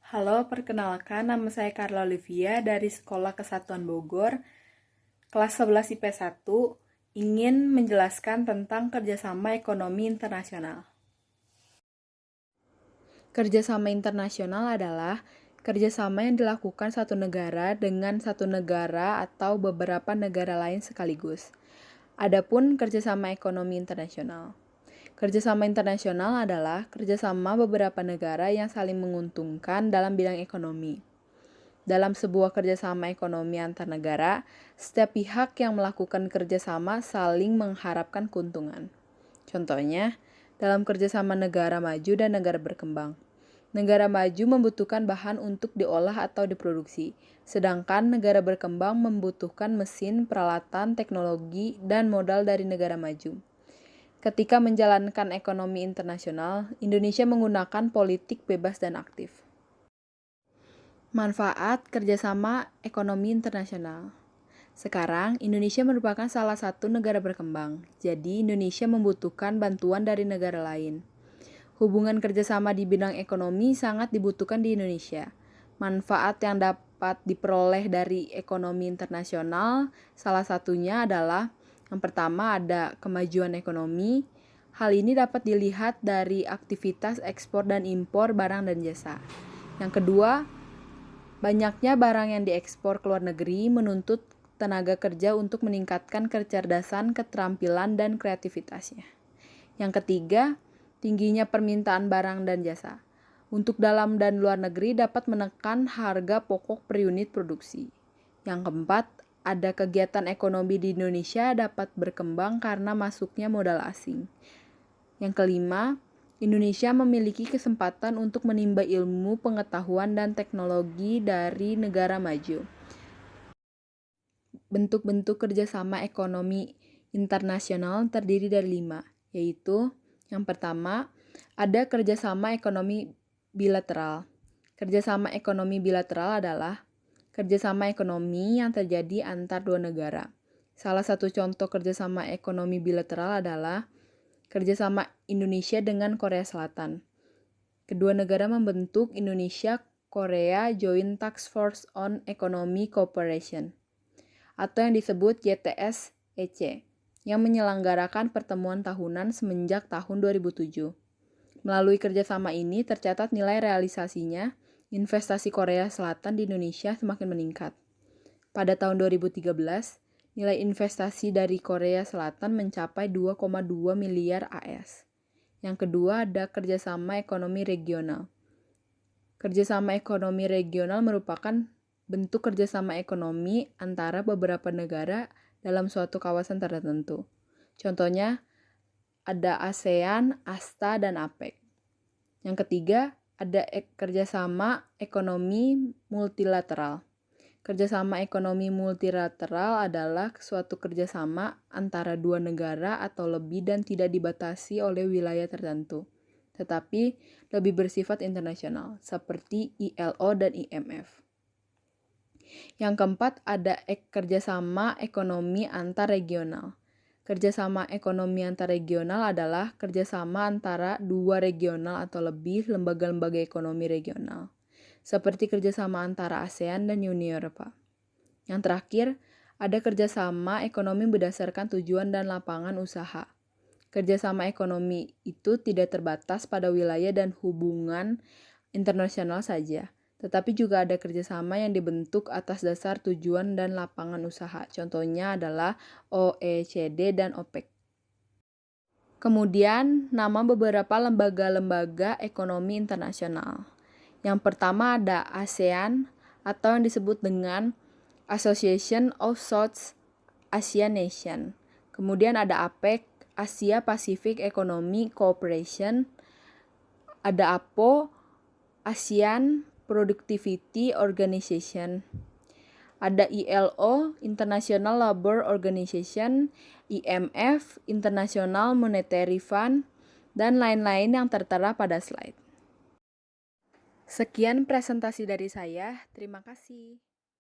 Halo, perkenalkan nama saya Carla Olivia dari Sekolah Kesatuan Bogor, kelas 11 IP 1, ingin menjelaskan tentang kerjasama ekonomi internasional. Kerjasama internasional adalah kerjasama yang dilakukan satu negara dengan satu negara atau beberapa negara lain sekaligus. Adapun kerjasama ekonomi internasional. Kerjasama internasional adalah kerjasama beberapa negara yang saling menguntungkan dalam bidang ekonomi. Dalam sebuah kerjasama ekonomi antar negara, setiap pihak yang melakukan kerjasama saling mengharapkan keuntungan. Contohnya, dalam kerjasama negara maju dan negara berkembang. Negara maju membutuhkan bahan untuk diolah atau diproduksi, sedangkan negara berkembang membutuhkan mesin, peralatan, teknologi, dan modal dari negara maju. Ketika menjalankan ekonomi internasional, Indonesia menggunakan politik bebas dan aktif. Manfaat kerjasama ekonomi internasional. Sekarang, Indonesia merupakan salah satu negara berkembang, jadi Indonesia membutuhkan bantuan dari negara lain. Hubungan kerjasama di bidang ekonomi sangat dibutuhkan di Indonesia. Manfaat yang dapat diperoleh dari ekonomi internasional, salah satunya adalah yang pertama ada kemajuan ekonomi. Hal ini dapat dilihat dari aktivitas ekspor dan impor barang dan jasa. Yang kedua, banyaknya barang yang diekspor ke luar negeri menuntut tenaga kerja untuk meningkatkan kecerdasan, keterampilan, dan kreativitasnya. Yang ketiga, tingginya permintaan barang dan jasa. Untuk dalam dan luar negeri dapat menekan harga pokok per unit produksi. Yang keempat, ada kegiatan ekonomi di Indonesia dapat berkembang karena masuknya modal asing. Yang kelima, Indonesia memiliki kesempatan untuk menimba ilmu, pengetahuan, dan teknologi dari negara maju. Bentuk-bentuk kerjasama ekonomi internasional terdiri dari 5, yaitu yang pertama, ada kerjasama ekonomi bilateral. Kerjasama ekonomi bilateral adalah kerjasama ekonomi yang terjadi antar dua negara. Salah satu contoh kerjasama ekonomi bilateral adalah kerjasama Indonesia dengan Korea Selatan. Kedua negara membentuk Indonesia-Korea Joint Task Force on Economic Cooperation, atau yang disebut JTS-EC, yang menyelenggarakan pertemuan tahunan semenjak tahun 2007. Melalui kerjasama ini tercatat nilai realisasinya, investasi Korea Selatan di Indonesia semakin meningkat. Pada tahun 2013, nilai investasi dari Korea Selatan mencapai 2,2 miliar AS. Yang kedua ada kerjasama ekonomi regional. Kerjasama ekonomi regional merupakan bentuk kerjasama ekonomi antara beberapa negara dalam suatu kawasan tertentu. Contohnya ada ASEAN, ASTA, dan APEC. Yang ketiga ada kerjasama ekonomi multilateral. Kerjasama ekonomi multilateral adalah suatu kerjasama antara dua negara atau lebih dan tidak dibatasi oleh wilayah tertentu, tetapi lebih bersifat internasional, seperti ILO dan IMF. Yang keempat ada kerjasama ekonomi antar regional. Kerjasama ekonomi antar regional adalah kerjasama antara dua regional atau lebih lembaga-lembaga ekonomi regional, seperti kerjasama antara ASEAN dan Uni Eropa. Yang terakhir, ada kerjasama ekonomi berdasarkan tujuan dan lapangan usaha. Kerjasama ekonomi itu tidak terbatas pada wilayah dan hubungan internasional saja, tetapi juga ada kerjasama yang dibentuk atas dasar tujuan dan lapangan usaha. Contohnya adalah OECD dan OPEC. Kemudian, nama beberapa lembaga-lembaga ekonomi internasional. Yang pertama ada ASEAN, atau yang disebut dengan Association of South Asian Nation. Kemudian ada APEC, Asia Pacific Economic Cooperation. Ada APO, ASEAN Productivity Organization. Ada ILO, International Labour Organization, IMF, International Monetary Fund, dan lain-lain yang tertera pada slide. Sekian presentasi dari saya, terima kasih.